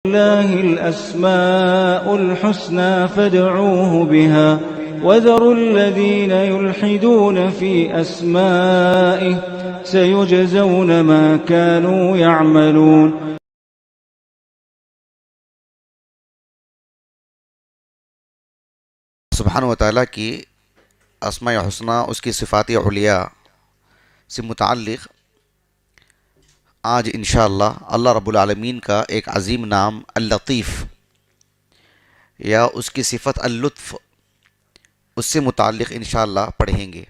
لله الأسماء الحسنى فادعوه بها وذروا الذين يلحدون في أسمائه سيجزون ما كانوا يعملون. سبحانہ و تعالیٰ کی اسماء حسنہ، اس کی صفات علیاء سے متعلق آج انشاءاللہ اللہ رب العالمین کا ایک عظیم نام اللطیف یا اس کی صفت اللطف، اس سے متعلق انشاءاللہ پڑھیں گے.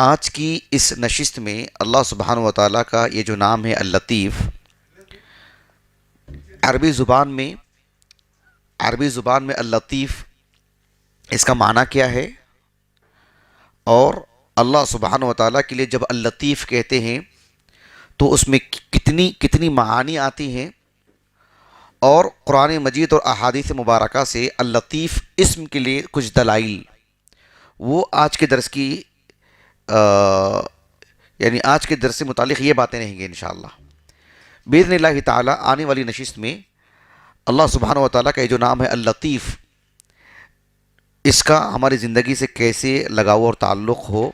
آج کی اس نشست میں اللہ سبحانہ و تعالیٰ کا یہ جو نام ہے اللطیف، عربی زبان میں اللطیف اس کا معنی کیا ہے، اور اللہ سبحانہ و تعالیٰ کے لیے جب اللطیف کہتے ہیں تو اس میں کتنی معانی آتی ہیں، اور قرآن مجید اور احادیث مبارکہ سے اللطیف اسم کے لیے کچھ دلائل، وہ آج کے درس کی آج کے درس سے متعلق یہ باتیں رہیں گے انشاءاللہ باذن اللہ تعالی. آنے والی نشست میں اللہ سبحانہ و تعالیٰ کا یہ جو نام ہے اللطیف، اس کا ہماری زندگی سے کیسے لگاؤ اور تعلق ہو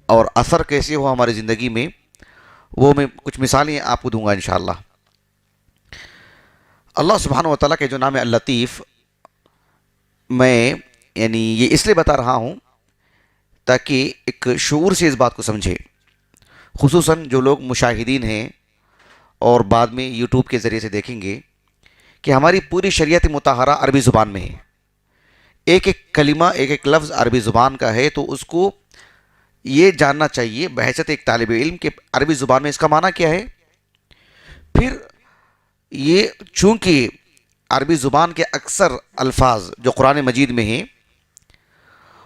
اور اثر کیسے ہو ہماری زندگی میں، وہ میں کچھ مثالیں آپ کو دوں گا انشاءاللہ. اللہ سبحانہ و تعالیٰ کا جو نام ہے اللطیف، میں یہ اس لیے بتا رہا ہوں تاکہ ایک شعور سے اس بات کو سمجھے، خصوصاً جو لوگ مشاہدین ہیں اور بعد میں یوٹیوب کے ذریعے سے دیکھیں گے کہ ہماری پوری شریعت مطہرہ عربی زبان میں ہے. ایک ایک کلمہ، ایک ایک لفظ عربی زبان کا ہے، تو اس کو یہ جاننا چاہیے بحیثیت ایک طالب علم کہ عربی زبان میں اس کا معنی کیا ہے. پھر یہ چونکہ عربی زبان کے اکثر الفاظ جو قرآن مجید میں ہیں،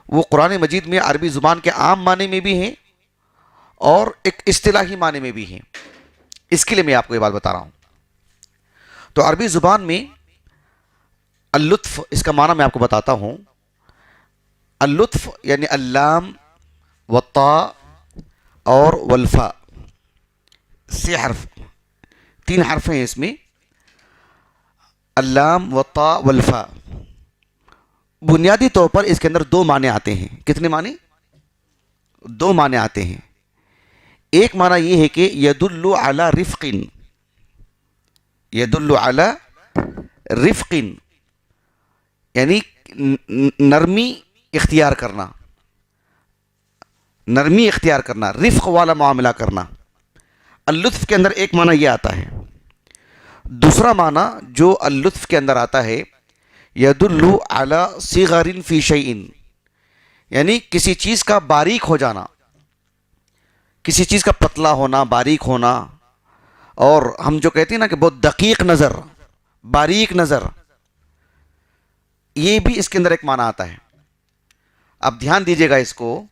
وہ قرآن مجید میں عربی زبان کے عام معنی میں بھی ہیں اور ایک اصطلاحی معنی میں بھی ہیں. اس کے لیے میں آپ کو یہ بات بتا رہا ہوں. تو عربی زبان میں اللطف، اس کا معنی میں آپ کو بتاتا ہوں. اللطف یعنی اللام والطاء اور والفاء، سے حرف، 3 حرف ہیں اس میں، اللام والطاء والفاء. بنیادی طور پر اس کے اندر 2 معنی آتے ہیں. کتنے معنی؟ 2 معنی آتے ہیں. ایک معنی یہ ہے کہ یدل علی رفق، یدل علی رفق یعنی نرمی اختیار کرنا، نرمی اختیار کرنا، رفق والا معاملہ کرنا. اللطف کے اندر ایک معنی یہ آتا ہے. دوسرا معنی جو اللطف کے اندر آتا ہے، یدل علی صغر فی شیء، یعنی کسی چیز کا باریک ہو جانا، کسی چیز کا پتلا ہونا، باریک ہونا، اور ہم جو کہتے ہیں نا کہ بہت دقیق نظر، باریک نظر، یہ بھی اس کے اندر ایک معنی آتا ہے. اب دھیان دیجیے گا اس کو.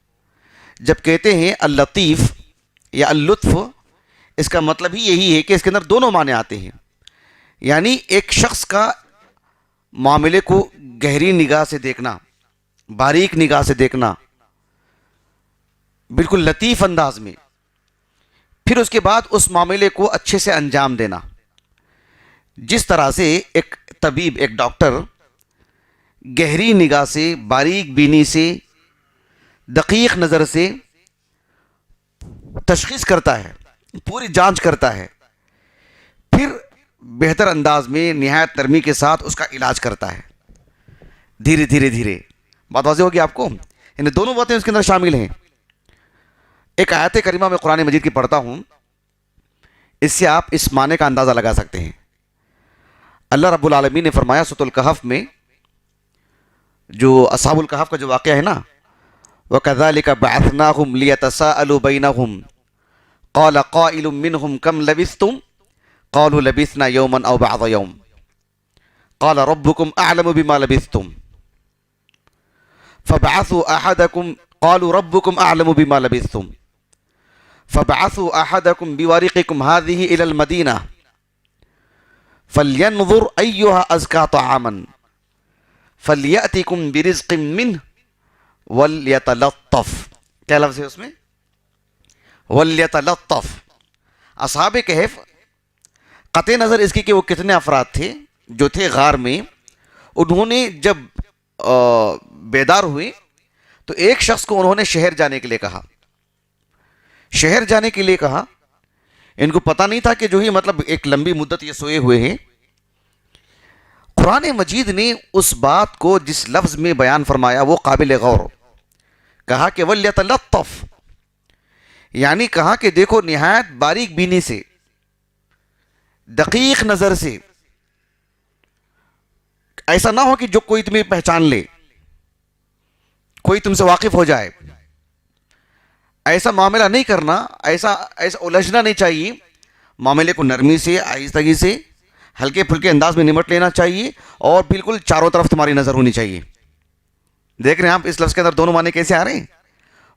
جب کہتے ہیں اللطیف یا اللطف، اس کا مطلب ہی یہی ہے کہ اس کے اندر دونوں معنی آتے ہیں. یعنی ایک شخص کا معاملے کو گہری نگاہ سے دیکھنا، باریک نگاہ سے دیکھنا، بالکل لطیف انداز میں، پھر اس کے بعد اس معاملے کو اچھے سے انجام دینا. جس طرح سے ایک طبیب، ایک ڈاکٹر گہری نگاہ سے، باریک بینی سے، دقیق نظر سے تشخیص کرتا ہے، پوری جانچ کرتا ہے، پھر بہتر انداز میں نہایت نرمی کے ساتھ اس کا علاج کرتا ہے، دھیرے دھیرے دھیرے. بات واضح ہوگی آپ کو؟ یعنی دونوں باتیں اس کے اندر شامل ہیں. ایک آیت کریمہ میں قرآن مجید کی پڑھتا ہوں، اس سے آپ اس معنی کا اندازہ لگا سکتے ہیں. اللہ رب العالمین نے فرمایا سورۃ الکہف میں، جو اصحاب الکہف کا جو واقعہ ہے نا، وَكَذَلِكَ بَعَثْنَاهُمْ لِيَتَسَاءَلُوا بَيْنَهُمْ قَالَ قَائِلٌ مِّنْهُمْ كَمْ لَبِثْتُمْ قَالُوا لَبِثْنَا يَوْمًا أَوْ بَعْضَ يَوْمٍ قَالَ رَبُّكُمْ أَعْلَمُ بِمَا لَبِثْتُمْ فَبَعَثُوا أَحَدَكُمْ قَالُوا رَبُّكُمْ أَعْلَمُ بِمَا لَبِثْتُمْ فَبَعَثُوا أَحَدَكُمْ بِوَارِقِكُمْ هَذِهِ إِلَى الْمَدِينَةِ فَلْيَنْظُرْ أَيُّهَا أَزْكَى طَعَامًا فَلْيَأْتِكُمْ بِرِزْقٍ مِّنْهُ وَلْيَتَلَطَّفْ. کیا لفظ ہے اس میں؟ وَلْيَتَلَطَّفْ. اصحاب کہف قطع نظر اس کی کہ وہ کتنے افراد تھے جو تھے غار میں، انہوں نے جب بیدار ہوئے تو ایک شخص کو انہوں نے شہر جانے کے لیے کہا، شہر جانے کے لیے کہا۔ ان کو پتہ نہیں تھا کہ جو ہی مطلب ایک لمبی مدت یہ سوئے ہوئے ہیں۔ قرآن مجید نے اس بات کو جس لفظ میں بیان فرمایا وہ قابل غور، کہا کہ وَلْيَتَلَطَّفْ، یعنی کہا کہ دیکھو نہایت باریک بینی سے، دقیق نظر سے، ایسا نہ ہو کہ جو کوئی تمہیں پہچان لے، کوئی تم سے واقف ہو جائے، ایسا معاملہ نہیں کرنا، ایسا الجھنا نہیں چاہیے، معاملے کو نرمی سے، آہستگی سے، ہلکے پھلکے انداز میں نمٹ لینا چاہیے، اور بالکل چاروں طرف تمہاری نظر ہونی چاہیے۔ دیکھ رہے ہیں آپ اس لفظ کے اندر دونوں معنی کیسے آ رہے ہیں،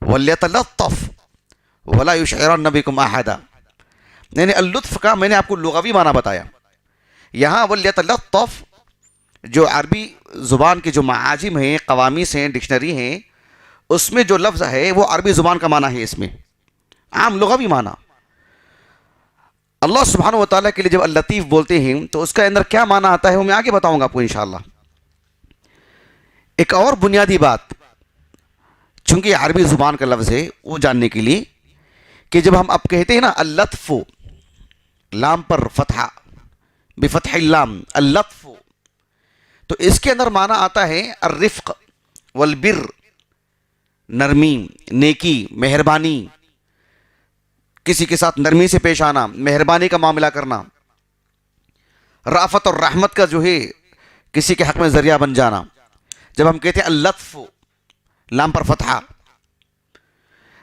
وَلْيَتَلَطَّفْ وَلَا يُشْعِرَنَّ بِكُمْ أَحَدًا، یعنی اللطف کا میں نے آپ کو لغوی معنی بتایا۔ یہاں وَلْيَتَلَطَّفْ جو عربی زبان کے جو معاجم ہیں، قوامس ہیں، ڈکشنری ہیں، اس میں جو لفظ ہے وہ عربی زبان کا معنی ہے، اس میں عام لغوی معنی۔ اللہ سبحانہ و تعالیٰ کے لیے جب اللطیف بولتے ہیں تو اس کا اندر کیا معنی آتا ہے وہ میں آگے بتاؤں گا آپ کو انشاءاللہ۔ ایک اور بنیادی بات، چونکہ یہ عربی زبان کا لفظ ہے، وہ جاننے کے لیے کہ جب ہم اب کہتے ہیں نا اللطف، لام پر فتحہ، بفتح اللام، اللطف، تو اس کے اندر معنی آتا ہے الرفق والبر، نرمی، نیکی، مہربانی، کسی کے ساتھ نرمی سے پیش آنا، مہربانی کا معاملہ کرنا، رافت اور رحمت کا جو ہے کسی کے حق میں ذریعہ بن جانا۔ جب ہم کہتے ہیں اللطف، لام پر فتحہ،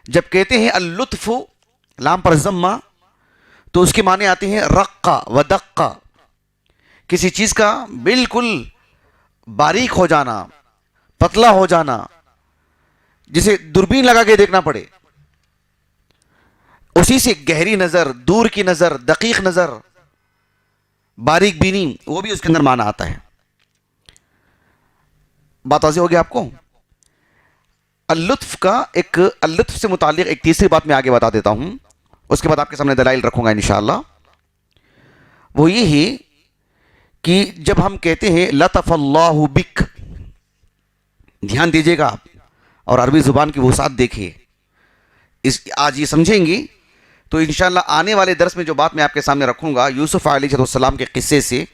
جب کہتے ہیں اللطف، لام پر ضمہ، تو اس کے معنی آتے ہیں رقہ و دقہ، کسی چیز کا بالکل باریک ہو جانا، پتلا ہو جانا، جسے دوربین لگا کے دیکھنا پڑے، اسی سے گہری نظر، دور کی نظر، دقیق نظر، باریک بینی، وہ بھی اس کے اندر معنی آتا ہے۔ بات واضح ہوگی آپ کو؟ اللطف کا ایک، اللطف سے متعلق ایک تیسری بات میں آگے بتا دیتا ہوں، اس کے بعد آپ کے سامنے دلائل رکھوں گا انشاءاللہ۔ وہ یہ ہے کہ جب ہم کہتے ہیں لطف اللہ بک، دھیان دیجئے گا آپ اور عربی زبان کی وسعت دیکھیے، آج یہ سمجھیں گے تو انشاءاللہ آنے والے درس میں جو بات میں آپ کے سامنے رکھوں گا یوسف علیہ السلام کے قصے سے،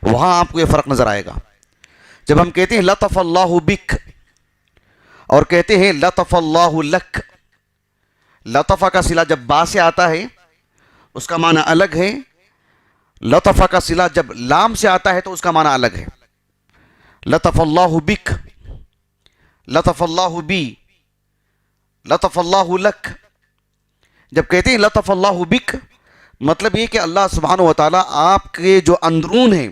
وہاں آپ کو یہ فرق نظر آئے گا۔ جب ہم کہتے ہیں لطف اللہ بک اور کہتے ہیں لطف اللہ لک، لطفہ کا صلہ جب با سے آتا ہے اس کا معنی الگ ہے، لطفہ کا صلہ جب لام سے آتا ہے تو اس کا معنی الگ ہے۔ لطف اللہ بک، لطف اللہ بی، لطف اللہ لک، جب کہتے ہیں لطف اللہ بک مطلب یہ کہ اللہ سبحانہ و تعالیٰ آپ کے جو اندرون ہیں،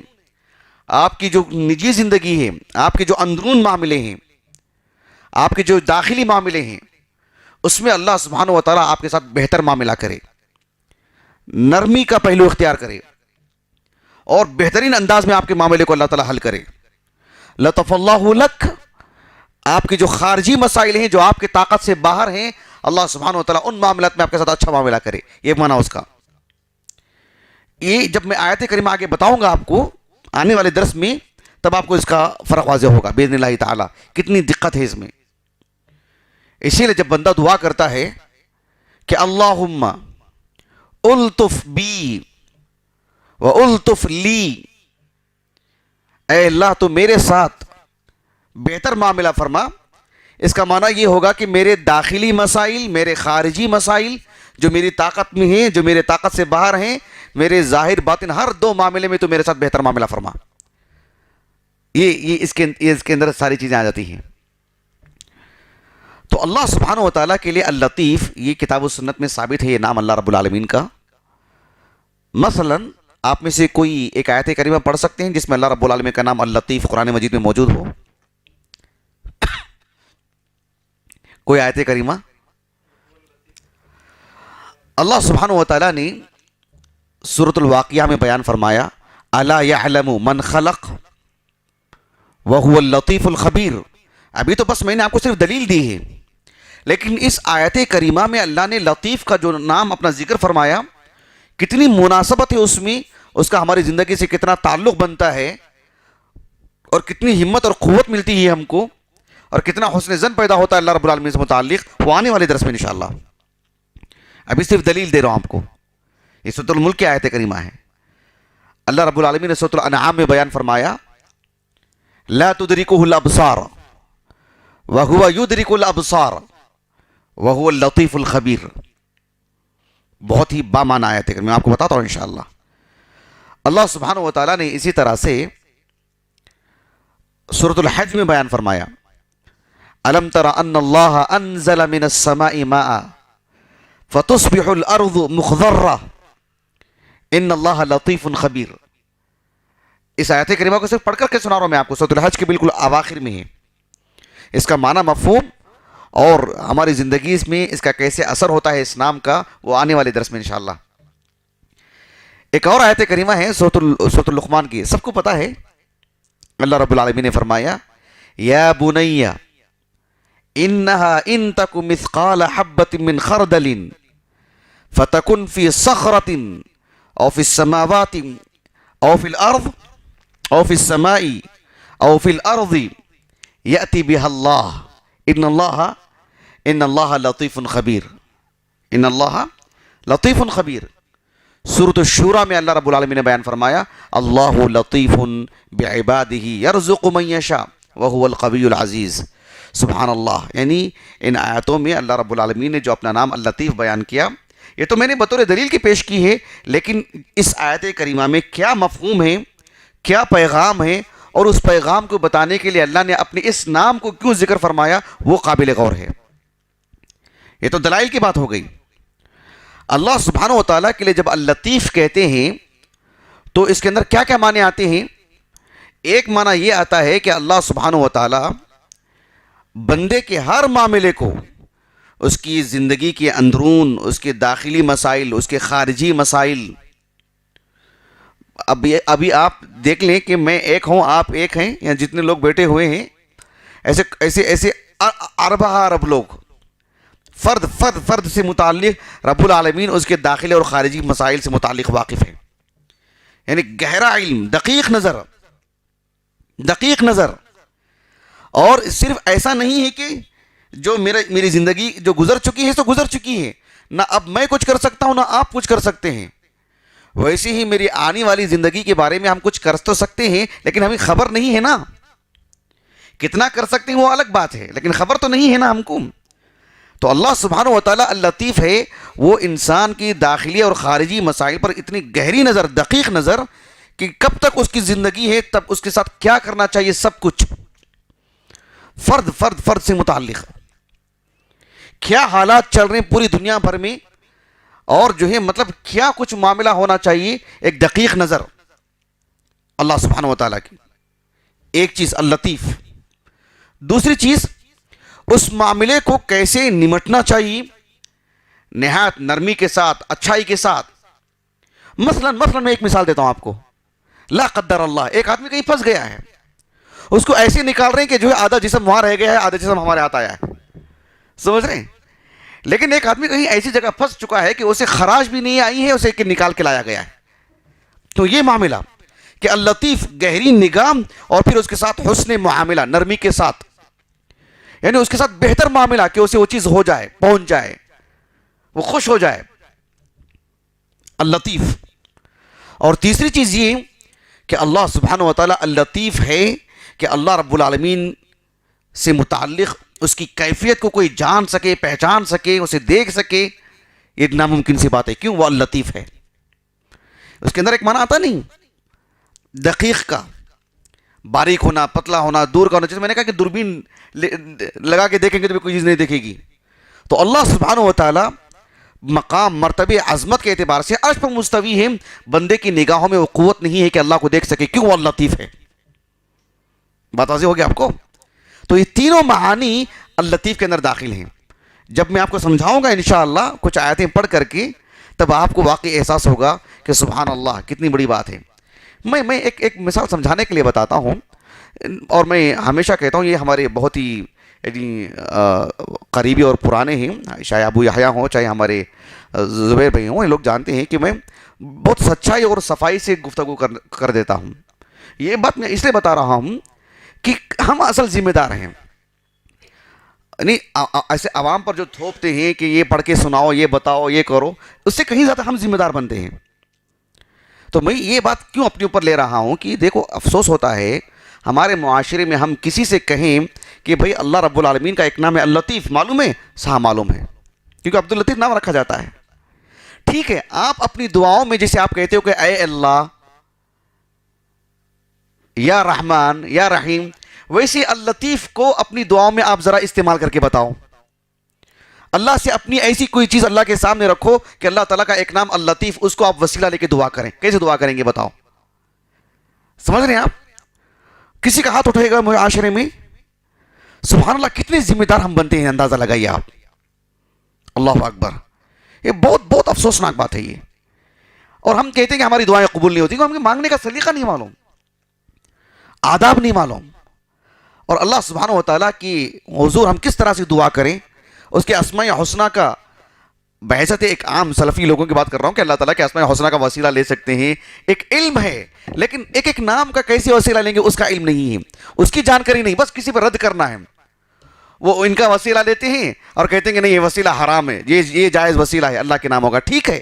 آپ کی جو نجی زندگی ہے، آپ کے جو اندرون معاملے ہیں، آپ کے جو داخلی معاملے ہیں، اس میں اللہ سبحانہ و تعالیٰ آپ کے ساتھ بہتر معاملہ کرے، نرمی کا پہلو اختیار کرے اور بہترین انداز میں آپ کے معاملے کو اللہ تعالیٰ حل کرے۔ لطف اللہ لک، آپ کے جو خارجی مسائل ہیں جو آپ کے طاقت سے باہر ہیں، اللہ سبحانہ و تعالیٰ ان معاملات میں آپ کے ساتھ اچھا معاملہ کرے، یہ معنی اس کا۔ یہ جب میں آیت کریمہ آگے بتاؤں گا آپ کو آنے والے درس میں، تب آپ کو اس کا فرق واضح ہوگا باذن اللہ تعالیٰ، کتنی دقت ہے اس میں۔ اسی لیے جب بندہ دعا کرتا ہے کہ اللہم الطف بی و الطف لی، اے اللہ تو میرے ساتھ بہتر معاملہ فرما، اس کا معنی یہ ہوگا کہ میرے داخلی مسائل، میرے خارجی مسائل جو میری طاقت میں ہیں، جو میرے طاقت سے باہر ہیں، میرے ظاہر باطن ہر دو معاملے میں تو میرے ساتھ بہتر معاملہ فرما۔ یہ اس کے اندر ساری چیزیں آ جاتی ہیں۔ تو اللہ سبحانہ و تعالیٰ کے لیے اللطیف، یہ کتاب و سنت میں ثابت ہے یہ نام اللہ رب العالمین کا۔ مثلا آپ میں سے کوئی ایک آیت کریمہ پڑھ سکتے ہیں جس میں اللہ رب العالمین کا نام اللطیف قرآن مجید میں موجود ہو؟ کوئی آیت کریمہ؟ اللہ سبحانہ و تعالیٰ نے سورۃ الواقعہ میں بیان فرمایا الا یعلم من خلق وهو اللطیف الخبیر۔ ابھی تو بس میں نے آپ کو صرف دلیل دی ہے، لیکن اس آیت کریمہ میں اللہ نے لطیف کا جو نام اپنا ذکر فرمایا، کتنی مناسبت ہے اس میں اس کا ہماری زندگی سے کتنا تعلق بنتا ہے اور کتنی ہمت اور قوت ملتی ہے ہم کو اور کتنا حسن ظن پیدا ہوتا ہے اللہ رب العالمین سے متعلق، وہ آنے والے درس میں انشاءاللہ۔ ابھی صرف دلیل دے رہا ہوں آپ کو۔ یہ سورۃ الملک کی آیت کریمہ ہے۔ اللہ رب العالمین نے سورۃ الانعام میں بیان فرمایا لا تدرکہ الابصار وہو یدرک الابصار وہو اللطیف الخبیر۔ بہت ہی بامعنی آیت ہے، میں آپ کو بتاتا ہوں انشاءاللہ۔ اللہ سبحانہ و تعالیٰ نے اسی طرح سے سورۃ الحج میں بیان فرمایا الم تر ان اللہ انزل من السماء ماء فتصبح الارض مخضرہ ان اللہ لطیف خبیر۔ اس آیت کریمہ کو صرف پڑھ کر کے سنا رہا ہوں میں آپ کو، سورۃ الحج کے بالکل اواخر میں ہے۔ اس کا معنی مفہوم اور ہماری زندگی میں اس کا کیسے اثر ہوتا ہے اس نام کا، وہ آنے والے درس میں انشاءاللہ۔ ایک اور آیت کریمہ ہے سورۃ اللقمان کی، سب کو پتہ ہے۔ اللہ رب العالمین نے فرمایا یا بنی انہا ان تک مثقال حبۃ من خردل فتکن فی صخرۃ او فی السماوات او فی الارض او فی السماء او فی الارض یأتی بها اللہ ان اللہ لطیف خبیر۔ ان اللہ لطیف خبیر۔ سورۃ الشورى میں اللہ رب العالمین نے بیان فرمایا اللہ لطیف بعبادہ یرزق من یشاء وہو القوی العزیز۔ سبحان اللہ، یعنی ان آیاتوں میں اللہ رب العالمین نے جو اپنا نام اللطیف بیان کیا، یہ تو میں نے بطور دلیل کی پیش کی ہے، لیکن اس آیت کریمہ میں کیا مفہوم ہے، کیا پیغام ہے، اور اس پیغام کو بتانے کے لیے اللہ نے اپنے اس نام کو کیوں ذکر فرمایا، وہ قابل غور ہے۔ یہ تو دلائل کی بات ہو گئی۔ اللہ سبحانہ و تعالیٰ کے لیے جب اللطیف کہتے ہیں تو اس کے اندر کیا کیا معنی آتے ہیں؟ ایک معنی یہ آتا ہے کہ اللہ سبحانہ و تعالیٰ بندے کے ہر معاملے کو، اس کی زندگی کے اندرون، اس کے داخلی مسائل، اس کے خارجی مسائل، ابھی آپ دیکھ لیں کہ میں ایک ہوں، آپ ایک ہیں، یا جتنے لوگ بیٹھے ہوئے ہیں، ایسے ارب لوگ، فرد سے متعلق رب العالمین اس کے داخلی اور خارجی مسائل سے متعلق واقف ہے۔ یعنی گہرا علم، دقیق نظر۔ اور صرف ایسا نہیں ہے کہ جو میری زندگی جو گزر چکی ہے تو گزر چکی ہے، نہ اب میں کچھ کر سکتا ہوں نہ آپ کچھ کر سکتے ہیں، ویسے ہی میری آنے والی زندگی کے بارے میں ہم کچھ کر تو سکتے ہیں لیکن ہمیں خبر نہیں ہے نا۔ کتنا کر سکتے ہیں وہ الگ بات ہے، لیکن خبر تو نہیں ہے نا ہم کو۔ تو اللہ سبحانہ و تعالیٰ اللطیف ہے، وہ انسان کی داخلی اور خارجی مسائل پر اتنی گہری نظر، دقیق نظر، کہ کب تک اس کی زندگی ہے تب اس کے ساتھ کیا کرنا چاہیے، سب کچھ فرد سے متعلق، کیا حالات چل رہے ہیں پوری دنیا بھر میں، اور جو ہے مطلب کیا کچھ معاملہ ہونا چاہیے، ایک دقیق نظر اللہ سبحانہ و تعالیٰ کی۔ ایک چیز اللطیف۔ دوسری چیز اس معاملے کو کیسے نمٹنا چاہیے، نہایت نرمی کے ساتھ، اچھائی کے ساتھ۔ مثلا میں ایک مثال دیتا ہوں آپ کو۔ لا قدر اللہ، ایک آدمی کہیں پھنس گیا ہے، اس کو ایسے نکال رہے ہیں کہ جو ہے آدھا جسم وہاں رہ گیا ہے، آدھا جسم ہمارے ہاتھ آیا ہے، سمجھ رہے ہیں؟ لیکن ایک آدمی کہیں ایسی جگہ پھنس چکا ہے کہ اسے خراش بھی نہیں آئی ہے، اسے نکال کے لایا گیا ہے۔ تو یہ معاملہ کہ اللطیف، گہری نگاہ، اور پھر اس کے ساتھ حسن معاملہ، نرمی کے ساتھ، یعنی اس کے ساتھ بہتر معاملہ کہ اسے وہ چیز ہو جائے، پہنچ جائے، وہ خوش ہو جائے، اللطیف۔ اور تیسری چیز یہ کہ اللہ سبحانہ و تعالیٰ اللطیف ہے کہ اللہ رب العالمین سے متعلق اس کی کیفیت کو کوئی جان سکے، پہچان سکے، اسے دیکھ سکے، یہ ناممکن سی بات ہے۔ کیوں؟ وہ اللطیف ہے۔ اس کے اندر ایک معنی آتا نہیں دقیق کا، باریک ہونا، پتلا ہونا، دور کا ہونا۔ جیسے میں نے کہا کہ دوربین لگا کے دیکھیں گے تو کوئی چیز نہیں دیکھے گی۔ تو اللہ سبحانہ و تعالیٰ مقام، مرتبہ، عظمت کے اعتبار سے عرش پر مستوی ہے، بندے کی نگاہوں میں وہ قوت نہیں ہے کہ اللہ کو دیکھ سکے۔ کیوں؟ وہ اللطیف ہے۔ بات واضح ہو گیا آپ کو؟ تو یہ تینوں معانی اللطیف کے اندر داخل ہیں۔ جب میں آپ کو سمجھاؤں گا انشاءاللہ کچھ آیتیں پڑھ کر کے، تب آپ کو واقعی احساس ہوگا کہ سبحان اللہ کتنی بڑی بات ہے۔ میں ایک مثال سمجھانے کے لیے بتاتا ہوں، اور میں ہمیشہ کہتا ہوں یہ ہمارے بہت ہی قریبی اور پرانے ہیں، چاہے ابو یحییٰ ہوں، چاہے ہمارے زبیر بھائی ہوں، یہ لوگ جانتے ہیں کہ میں بہت سچائی اور صفائی سے گفتگو کر دیتا ہوں. یہ بات میں اس لیے بتا رہا ہوں کہ ہم اصل ذمہ دار ہیں. نہیں ایسے عوام پر جو تھوپتے ہیں کہ یہ پڑھ کے سناؤ، یہ بتاؤ، یہ کرو، اس سے کہیں زیادہ ہم ذمہ دار بنتے ہیں. تو میں یہ بات کیوں اپنے اوپر لے رہا ہوں کہ دیکھو افسوس ہوتا ہے ہمارے معاشرے میں ہم کسی سے کہیں کہ بھئی اللہ رب العالمین کا ایک نام ہے اللطیف، معلوم ہے؟ صاحب معلوم ہے، کیونکہ عبد اللطیف نام رکھا جاتا ہے. ٹھیک ہے، آپ اپنی دعاؤں میں جیسے آپ کہتے ہو کہ اے اللہ یا رحمان یا رحیم، ویسے اللطیف کو اپنی دعاؤں میں آپ ذرا استعمال کر کے بتاؤ. اللہ سے اپنی ایسی کوئی چیز اللہ کے سامنے رکھو کہ اللہ تعالیٰ کا ایک نام اللطیف، اس کو آپ وسیلہ لے کے دعا کریں. کیسے دعا کریں گے بتاؤ؟ سمجھ رہے ہیں آپ؟ کسی کا ہاتھ اٹھے گا معاشرے میں، سبحان اللہ کتنے ذمہ دار ہم بنتے ہیں، اندازہ لگائیے آپ. اللہ اکبر، یہ بہت بہت افسوسناک بات ہے یہ. اور ہم کہتے ہیں کہ ہماری دعائیں قبول نہیں ہوتی، ہمیں مانگنے کا سلیقہ نہیں معلوم، آداب نہیں معلوم. اور اللہ سبحانہ و تعالیٰ کی حضور ہم کس طرح سے دعا کریں، اس کے اسماء حسنہ کا بحیثیت ایک عام سلفی لوگوں کی بات کر رہا ہوں کہ اللہ تعالیٰ کے اسماء حسنہ کا وسیلہ لے سکتے ہیں، ایک علم ہے، لیکن ایک ایک نام کا کیسے وسیلہ لیں گے اس کا علم نہیں ہے، اس کی جانکاری نہیں، بس کسی پر رد کرنا ہے. وہ ان کا وسیلہ لیتے ہیں اور کہتے ہیں کہ نہیں یہ وسیلہ حرام ہے، یہ جائز وسیلہ ہے، اللہ کے نام ہوگا. ٹھیک ہے،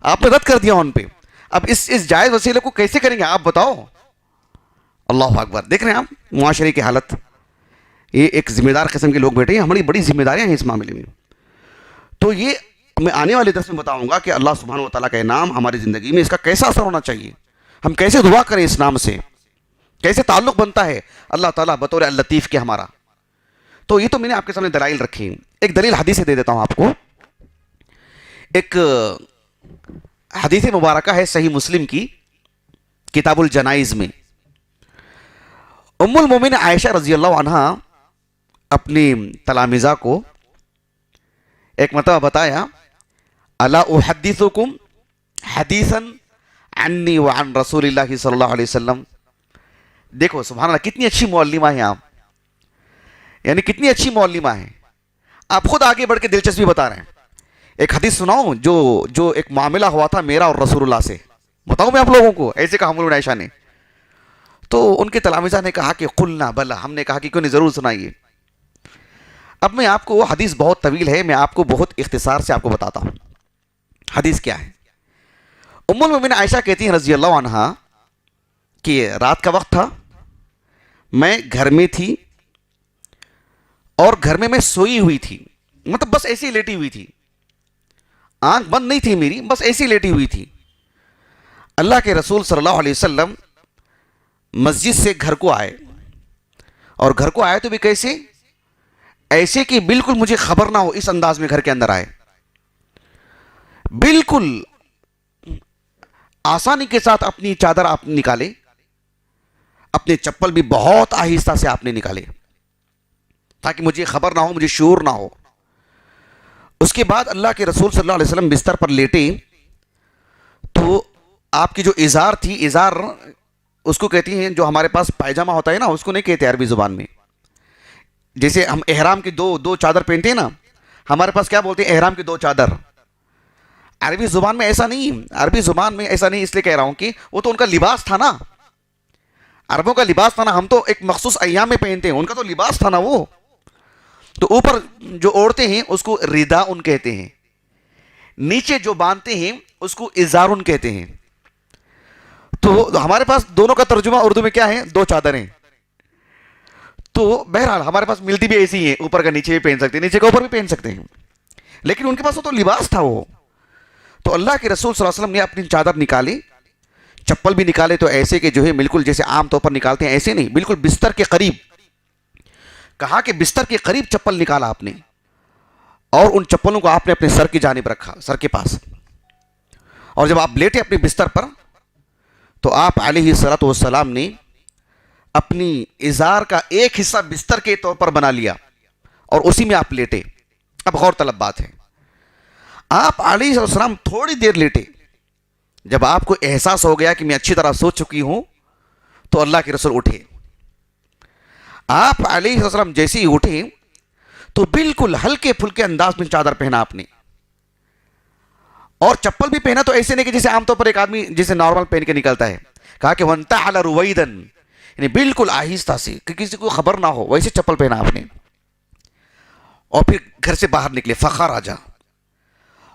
آپ نے رد کر دیا ان پہ، اب اس جائز وسیلے کو کیسے کریں گے آپ بتاؤ. اللہ اکبر، دیکھ رہے ہیں آپ معاشرے کی حالت. یہ ایک ذمہ دار قسم کے لوگ بیٹھے ہیں، ہماری بڑی ذمہ داریاں ہیں اس معاملے میں. تو یہ میں آنے والے درس میں بتاؤں گا کہ اللہ سبحانہ و تعالیٰ کا نام ہماری زندگی میں اس کا کیسا اثر ہونا چاہیے، ہم کیسے دعا کریں اس نام سے، کیسے تعلق بنتا ہے اللہ تعالیٰ بطور اللطیف کے ہمارا. تو یہ تو میں نے آپ کے سامنے دلائل رکھی. ایک دلیل حدیث سے دے دیتا ہوں آپ کو. ایک حدیث مبارکہ ہے صحیح مسلم کی کتاب الجنائز میں. ام المومن عائشہ رضی اللہ عنہا اپنی تلامذہ کو ایک مرتبہ بتایا، الا احدثکم حدیثا عنی وعن رسول اللہ صلی اللہ علیہ وسلم. دیکھو سبحان اللہ کتنی اچھی معلمہ ہیں آپ، یعنی کتنی اچھی معلمہ ہیں. آپ خود آگے بڑھ کے دلچسپی بتا رہے ہیں. ایک حدیث سناؤں جو ایک معاملہ ہوا تھا میرا اور رسول اللہ سے، بتاؤں میں آپ لوگوں کو. ایسے کہا ام عائشہ نے. تو ان کے تلامذہ نے کہا کہ قلنا بلا، ہم نے کہا کہ کیوں نہیں، ضرور سنائیے. اب میں آپ کو، وہ حدیث بہت طویل ہے، میں آپ کو بہت اختصار سے آپ کو بتاتا ہوں. حدیث کیا ہے؟ ام المومنین عائشہ کہتی ہیں رضی اللہ عنہا کہ رات کا وقت تھا، میں گھر میں تھی اور گھر میں سوئی ہوئی تھی، مطلب بس ایسی ہی لیٹی ہوئی تھی، آنکھ بند نہیں تھی میری، بس ایسی لیٹی ہوئی تھی. اللہ کے رسول صلی اللہ علیہ وسلم مسجد سے گھر کو آئے، اور گھر کو آئے تو بھی کیسے؟ ایسے کہ بالکل مجھے خبر نہ ہو، اس انداز میں گھر کے اندر آئے. بالکل آسانی کے ساتھ اپنی چادر آپ نے نکالے، اپنے چپل بھی بہت آہستہ سے آپ نے نکالے تاکہ مجھے خبر نہ ہو، مجھے شعور نہ ہو. اس کے بعد اللہ کے رسول صلی اللہ علیہ وسلم بستر پر لیٹے تو آپ کی جو ازار تھی، ازار اس کو کہتی ہیں جو ہمارے پاس پائجامہ ہوتا ہے نا، اس کو نہیں کہتے عربی زبان میں. جیسے ہم احرام کی دو چادر پہنتے ہیں نا، ہمارے پاس کیا بولتے ہیں؟ احرام کی دو چادر. عربی زبان میں ایسا نہیں، عربی زبان میں ایسا نہیں، اس لیے کہہ رہا ہوں کہ وہ تو ان کا لباس تھا نا، عربوں کا لباس تھا نا. ہم تو ایک مخصوص ایام میں پہنتے ہیں، ان کا تو لباس تھا نا وہ. تو اوپر جو اوڑھتے ہیں اس کو ردا ان کہتے ہیں، نیچے جو باندھتے ہیں اس کو ازار ان کہتے ہیں. تو ہمارے پاس دونوں کا ترجمہ اردو میں کیا ہے؟ دو چادریں. تو بہرحال ہمارے پاس ملتی بھی ایسی ہیں، اوپر کا نیچے بھی پہن سکتے ہیں، نیچے کا اوپر بھی پہن سکتے ہیں، لیکن ان کے پاس تو لباس تھا وہ. تو اللہ کے رسول صلی اللہ علیہ وسلم نے اپنی چادر نکالی، چپل بھی نکالے، تو ایسے کہ جو ہے بالکل جیسے عام طور پر نکالتے ہیں ایسے نہیں، بالکل بستر کے قریب. کہا کہ بستر کے قریب چپل نکالا آپ نے، اور ان چپلوں کو آپ نے اپنے سر کی جانب رکھا، سر کے پاس. اور جب آپ لیٹے اپنے بستر پر تو آپ علیہ الصلوۃ والسلام نے اپنی ازار کا ایک حصہ بستر کے طور پر بنا لیا اور اسی میں آپ لیٹے. اب غور طلب بات ہے، آپ علیہ السلام تھوڑی دیر لیٹے، جب آپ کو احساس ہو گیا کہ میں اچھی طرح سو چکی ہوں تو اللہ کے رسول اٹھے. آپ علیہ السلام جیسے ہی اٹھے تو بالکل ہلکے پھلکے انداز میں چادر پہنا آپ نے، اور چپل بھی پہنا تو ایسے نہیں کہ جیسے عام طور پر ایک آدمی جیسے نارمل پہن کے نکلتا ہے. کہا کہ وانتعل رویدن، یعنی بالکل آہستہ سے کہ کسی کو خبر نہ ہو، ویسے چپل پہنا آپ نے. اور پھر گھر سے باہر نکلے فخرج.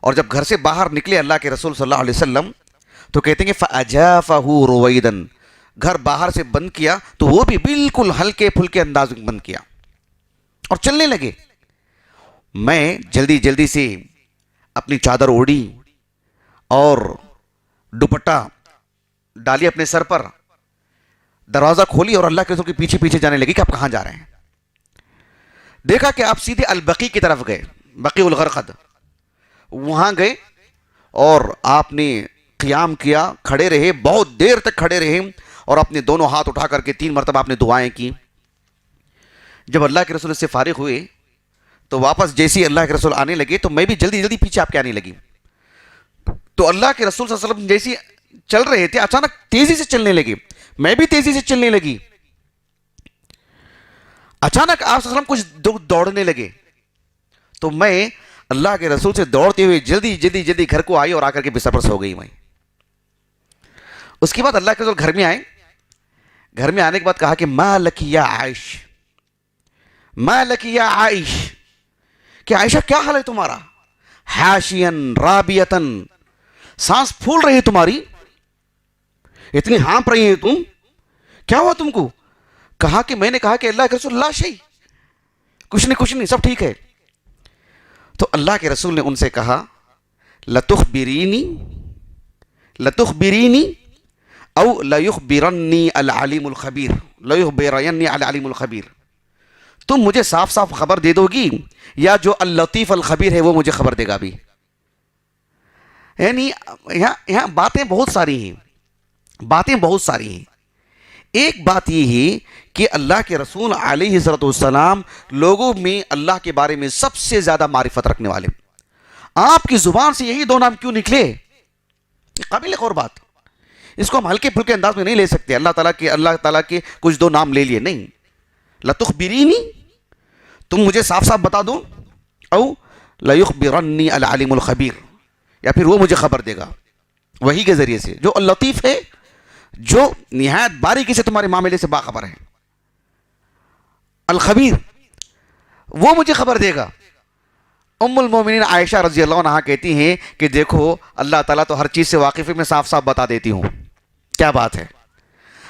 اور جب گھر سے باہر نکلے اللہ کے رسول صلی اللہ علیہ وسلم تو کہتے ہیں کہ فاجافہ رویدن، گھر باہر سے بند کیا تو وہ بھی بالکل ہلکے پھلکے انداز میں بند کیا اور چلنے لگے. میں جلدی جلدی سے اپنی چادر اوڑھی اور دوپٹہ ڈالی اپنے سر پر، دروازہ کھولی اور اللہ کے رسول کے پیچھے پیچھے جانے لگی کہ آپ کہاں جا رہے ہیں. دیکھا کہ آپ سیدھے البقیع کی طرف گئے، بقیع الغرقد، وہاں گئے اور آپ نے قیام کیا، کھڑے رہے، بہت دیر تک کھڑے رہے اور اپنے دونوں ہاتھ اٹھا کر کے 3 مرتبہ آپ نے دعائیں کی. جب اللہ کے رسول سے فارغ ہوئے تو واپس جیسے اللہ کے رسول آنے لگے تو میں بھی جلدی جلدی پیچھے آپ کے آنے لگی. تو اللہ کے رسول صلی اللہ علیہ وسلم جیسے چل رہے تھے اچانک تیزی سے چلنے لگے، میں بھی تیزی سے چلنے لگی. اچانک آپ صلی اللہ علیہ وسلم کچھ دوڑنے لگے تو میں اللہ کے رسول سے دوڑتے ہوئے جلدی گھر کو آئی اور آ کر کے بستر پر سو گئی. میں اس کے بعد اللہ کے رسول گھر میں آئے. گھر میں آنے کے بعد کہا کہ ما لک یا عائش، ما لک یا عائش، کہ عائشہ کیا حال ہے تمہارا؟ حاشین رابیتن، سانس پھول رہی ہے تمہاری، اتنی ہانپ رہی ہے تم، کیا ہوا تم کو؟ کہا کہ میں نے کہا کہ اللہ کے رسول لا شیء، کچھ نہیں سب ٹھیک ہے. تو اللہ کے رسول نے ان سے کہا لتخبرینی او لیخبرنی العلیم الخبیر، لیخبرنی العلیم الخبیر، تم مجھے صاف صاف خبر دے دو گی یا جو اللطیف الخبیر ہے وہ مجھے خبر دے گا بھی. یعنی یہاں باتیں بہت ساری ہیں. ایک بات یہ ہے کہ اللہ کے رسول علیہ السلام لوگوں میں اللہ کے بارے میں سب سے زیادہ معرفت رکھنے والے. آپ کی زبان سے یہی 2 نام کیوں نکلے؟ قابل غور بات. اس کو ہم ہلکے پھلکے انداز میں نہیں لے سکتے. اللہ تعالیٰ کے کچھ 2 نام لے لیے نہیں. لتخبرینی، تم مجھے صاف صاف بتا دو، او لیخبرنی العلیم الخبیر، یا پھر وہ مجھے خبر دے گا وہی کے ذریعے سے جو اللطیف ہے، جو نہایت باریکی سے تمہارے معاملے سے باخبر ہے. الخبیر، وہ مجھے خبر دے گا. ام المومنین عائشہ رضی اللہ عنہا کہتی ہیں کہ دیکھو اللہ تعالیٰ تو ہر چیز سے واقف ہے، میں صاف صاف بتا دیتی ہوں. کیا بات ہے.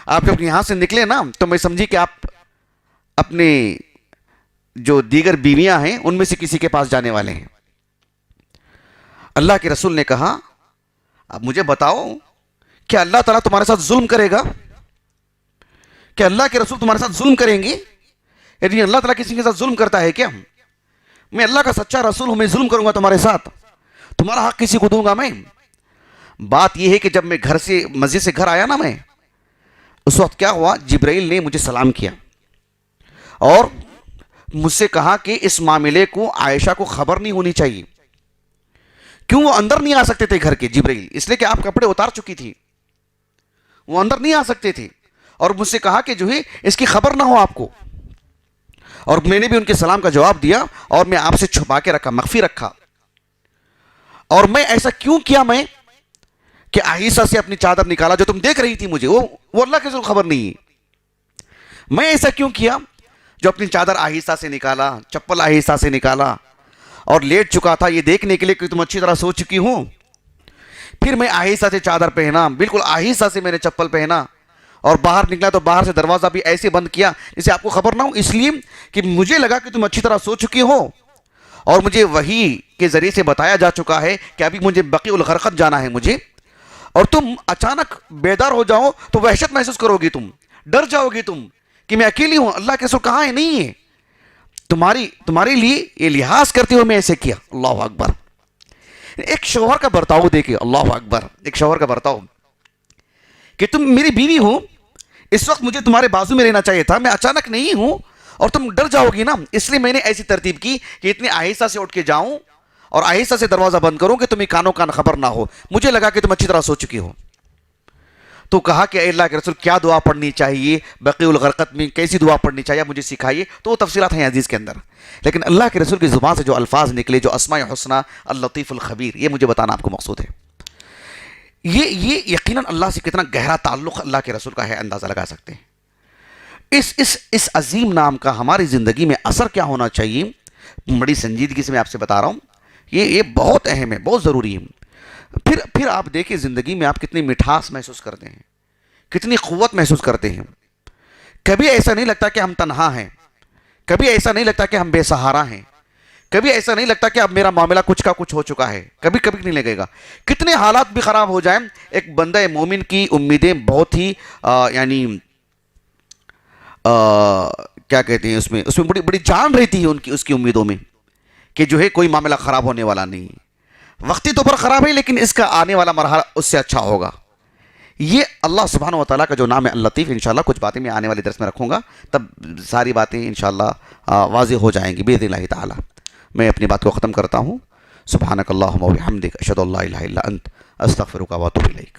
آپ جب یہاں سے نکلے نا تو میں سمجھی کہ آپ اپنے جو دیگر بیویاں ہیں ان میں سے کسی کے پاس جانے والے ہیں. اللہ کے رسول نے کہا اب مجھے بتاؤ کیا اللہ تعالیٰ تمہارے ساتھ ظلم کرے گا؟ کیا اللہ کے رسول تمہارے ساتھ ظلم کریں گے؟ یعنی اللہ تعالیٰ کسی کے ساتھ ظلم کرتا ہے کیا؟ میں اللہ کا سچا رسول ہوں، میں ظلم کروں گا تمہارے ساتھ؟ تمہارا حق کسی کو دوں گا میں؟ بات یہ ہے کہ جب میں گھر سے مسجد سے گھر آیا نا، میں اس وقت کیا ہوا، جبرائیل نے مجھے سلام کیا اور مجھ سے کہا کہ اس معاملے کو عائشہ کو خبر نہیں ہونی چاہیے. کیوں؟ وہ اندر نہیں آ سکتے تھے گھر کے جبرائیل، اس لیے کہ آپ کپڑے اتار چکی تھی، وہ اندر نہیں آ سکتے تھے. اور مجھ سے کہا کہ جو ہے اس کی خبر نہ ہو آپ کو. اور میں نے بھی ان کے سلام کا جواب دیا اور میں آپ سے چھپا کے رکھا، مخفی رکھا. اور میں ایسا کیوں کیا میں کہ آہستہ سے اپنی چادر نکالا، جو تم دیکھ رہی تھی مجھے وہ اللہ کے خبر نہیں. میں ایسا کیوں کیا جو اپنی چادر آہستہ سے نکالا، چپل آہستہ سے نکالا اور لیٹ چکا تھا یہ دیکھنے کے لیے کہ تم اچھی طرح سو چکی ہوں. پھر میں آہستہ سے چادر پہنا، بالکل آہستہ سے میں نے چپل پہنا اور باہر نکلا تو باہر سے دروازہ بھی ایسے بند کیا جسے آپ کو خبر نہ ہو، اس لیے کہ مجھے لگا کہ تم اچھی طرح سو چکی ہو اور مجھے وحی کے ذریعے سے بتایا جا چکا ہے کہ ابھی مجھے بقیع الغرقد جانا ہے مجھے، اور تم اچانک بیدار ہو جاؤ تو وحشت محسوس کرو گی، تم ڈر جاؤ گی تم کہ میں اکیلی ہوں، اللہ کے رسول کہاں ہے؟ نہیں ہے. تمہارے لیے یہ لحاظ کرتے ہوئے میں ایسے کیا. اللہ اکبر. ایک شوہر کا برتاؤ دیکھیں، اللہ اکبر، ایک شوہر کا برتاؤ کہ تم میری بیوی ہو، اس وقت مجھے تمہارے بازو میں رہنا چاہیے تھا، میں اچانک نہیں ہوں اور تم ڈر جاؤ گی نا، اس لیے میں نے ایسی ترتیب کی کہ اتنے آہستہ سے اٹھ کے جاؤں اور آہستہ سے دروازہ بند کروں کہ تمہیں کانوں کان خبر نہ ہو. مجھے لگا کہ تم اچھی طرح سو چکی ہو. تو کہا کہ اے اللہ کے رسول کیا دعا پڑھنی چاہیے، بقیع الغرقد میں کیسی دعا پڑھنی چاہیے، آپ مجھے سکھائیے. تو وہ تفصیلات ہیں عزیز کے اندر. لیکن اللہ کے رسول کی زبان سے جو الفاظ نکلے، جو اسماء حسنہ اللطیف الخبیر، یہ مجھے بتانا آپ کو مقصود ہے. یہ یقیناً اللہ سے کتنا گہرا تعلق اللہ کے رسول کا ہے، اندازہ لگا سکتے ہیں. اس عظیم نام کا ہماری زندگی میں اثر کیا ہونا چاہیے، بڑی سنجیدگی سے میں آپ سے بتا رہا ہوں. یہ بہت اہم ہے، بہت ضروری ہے. پھر آپ دیکھیں زندگی میں آپ کتنی مٹھاس محسوس کرتے ہیں، کتنی قوت محسوس کرتے ہیں. کبھی ایسا نہیں لگتا کہ ہم تنہا ہیں، کبھی ایسا نہیں لگتا کہ ہم بے سہارا ہیں، کبھی ایسا نہیں لگتا کہ اب میرا معاملہ کچھ کا کچھ ہو چکا ہے. کبھی نہیں لگے گا. کتنے حالات بھی خراب ہو جائیں، ایک بندہ مومن کی امیدیں بہت ہی یعنی کیا کہتے ہیں، اس میں بڑی جان رہتی ہے اس کی امیدوں میں کہ جو ہے کوئی معاملہ خراب ہونے والا نہیں. وقتی طور پر خراب ہے لیکن اس کا آنے والا مرحلہ اس سے اچھا ہوگا. یہ اللہ سبحانہ و تعالیٰ کا جو نام ہے اللطیف، انشاءاللہ کچھ باتیں میں آنے والی درس میں رکھوں گا، تب ساری باتیں انشاءاللہ واضح ہو جائیں گی باذن اللہ تعالی. میں اپنی بات کو ختم کرتا ہوں. سبحانک اللہم و بحمدک، اشہد ان لا الہ الا انت، استغفرک و اتوب الیک.